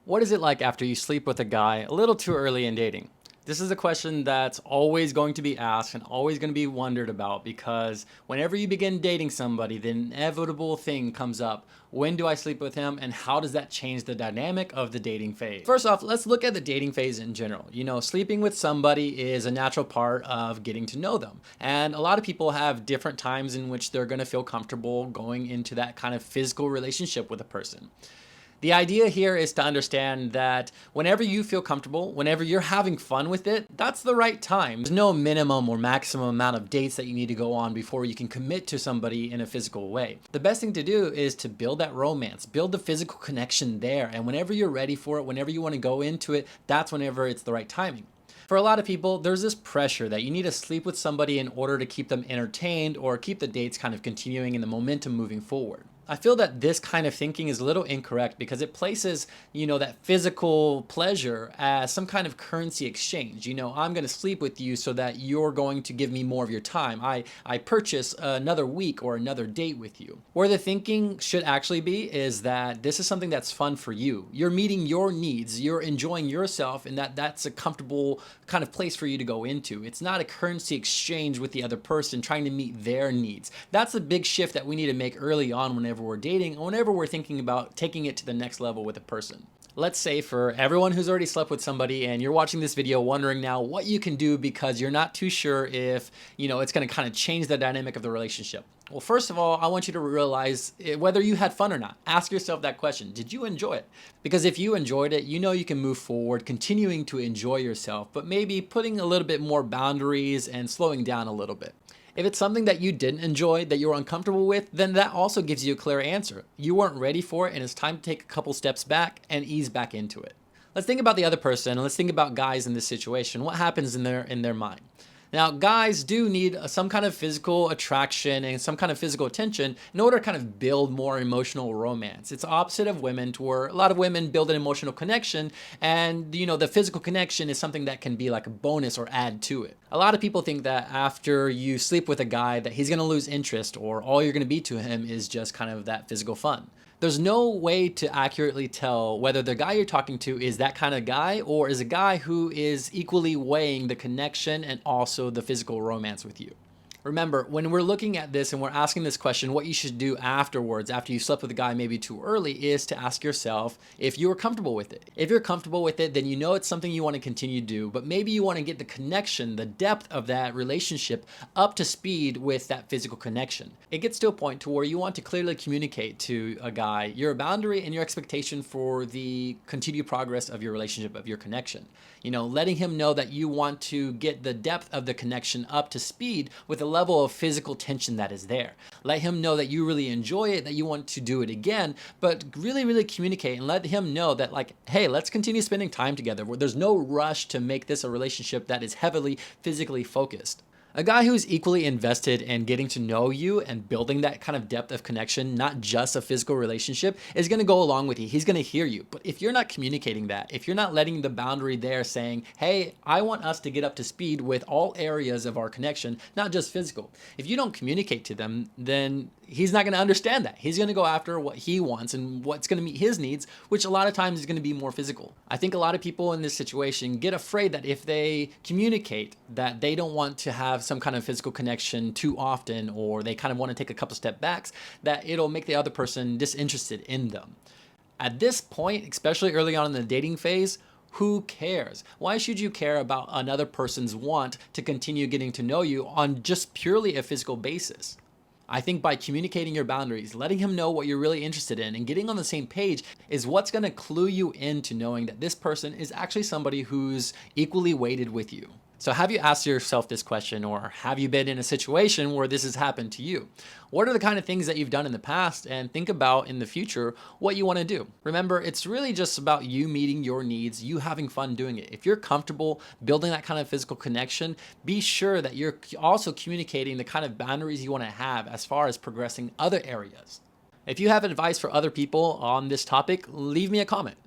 What is it like after you sleep with a guy a little too early in dating? This is a question that's always going to be asked and always going to be wondered about because whenever you begin dating somebody, the inevitable thing comes up. When do I sleep with him and how does that change the dynamic of the dating phase? First off, let's look at the dating phase in general. Sleeping with somebody is a natural part of getting to know them. And a lot of people have different times in which they're going to feel comfortable going into that kind of physical relationship with a person. The idea here is to understand that whenever you feel comfortable, whenever you're having fun with it, that's the right time. There's no minimum or maximum amount of dates that you need to go on before you can commit to somebody in a physical way. The best thing to do is to build that romance, build the physical connection there. And whenever you're ready for it, whenever you want to go into it, that's whenever it's the right timing. For a lot of people, there's this pressure that you need to sleep with somebody in order to keep them entertained or keep the dates kind of continuing and the momentum moving forward. I feel that this kind of thinking is a little incorrect because it places, that physical pleasure as some kind of currency exchange. I'm going to sleep with you so that you're going to give me more of your time. I purchase another week or another date with you. Where the thinking should actually be is that this is something that's fun for you. You're meeting your needs, you're enjoying yourself, and that's a comfortable kind of place for you to go into. It's not a currency exchange with the other person trying to meet their needs. That's a big shift that we need to make early on whenever we're dating, or whenever we're thinking about taking it to the next level with a person. Let's say for everyone who's already slept with somebody and you're watching this video wondering now what you can do because you're not too sure if, it's going to kind of change the dynamic of the relationship. Well, first of all, I want you to realize whether you had fun or not. Ask yourself that question. Did you enjoy it? Because if you enjoyed it, you can move forward, continuing to enjoy yourself, but maybe putting a little bit more boundaries and slowing down a little bit. If it's something that you didn't enjoy, that you were uncomfortable with, then that also gives you a clear answer. You weren't ready for it and it's time to take a couple steps back and ease back into it. Let's think about the other person and let's think about guys in this situation. What happens in their mind? Now, guys do need some kind of physical attraction and some kind of physical attention in order to kind of build more emotional romance. It's opposite of women, to where a lot of women build an emotional connection, and the physical connection is something that can be like a bonus or add to it. A lot of people think that after you sleep with a guy that he's going to lose interest, or all you're going to be to him is just kind of that physical fun. There's no way to accurately tell whether the guy you're talking to is that kind of guy or is a guy who is equally weighing the connection and also the physical romance with you. Remember, when we're looking at this and we're asking this question, what you should do afterwards, after you slept with a guy maybe too early, is to ask yourself if you were comfortable with it. If you're comfortable with it, then it's something you want to continue to do, but maybe you want to get the connection, the depth of that relationship up to speed with that physical connection. It gets to a point to where you want to clearly communicate to a guy your boundary and your expectation for the continued progress of your relationship, of your connection. Letting him know that you want to get the depth of the connection up to speed with a level of physical tension that is there. Let him know that you really enjoy it, that you want to do it again, but really, really communicate and let him know that, like, hey, let's continue spending time together. There's no rush to make this a relationship that is heavily physically focused. A guy who's equally invested in getting to know you and building that kind of depth of connection, not just a physical relationship, is going to go along with you. He's going to hear you. But if you're not communicating that, if you're not letting the boundary there saying, hey, I want us to get up to speed with all areas of our connection, not just physical. If you don't communicate to them, then he's not going to understand that. He's going to go after what he wants and what's going to meet his needs, which a lot of times is going to be more physical. I think a lot of people in this situation get afraid that if they communicate that they don't want to have some kind of physical connection too often, or they kind of want to take a couple step backs, that it'll make the other person disinterested in them. At this point, especially early on in the dating phase, who cares? Why should you care about another person's want to continue getting to know you on just purely a physical basis? I think by communicating your boundaries, letting him know what you're really interested in, and getting on the same page is what's going to clue you into knowing that this person is actually somebody who's equally weighted with you. So have you asked yourself this question, or have you been in a situation where this has happened to you? What are the kind of things that you've done in the past, and think about in the future what you want to do? Remember, it's really just about you meeting your needs, you having fun doing it. If you're comfortable building that kind of physical connection, be sure that you're also communicating the kind of boundaries you want to have as far as progressing other areas. If you have advice for other people on this topic, leave me a comment.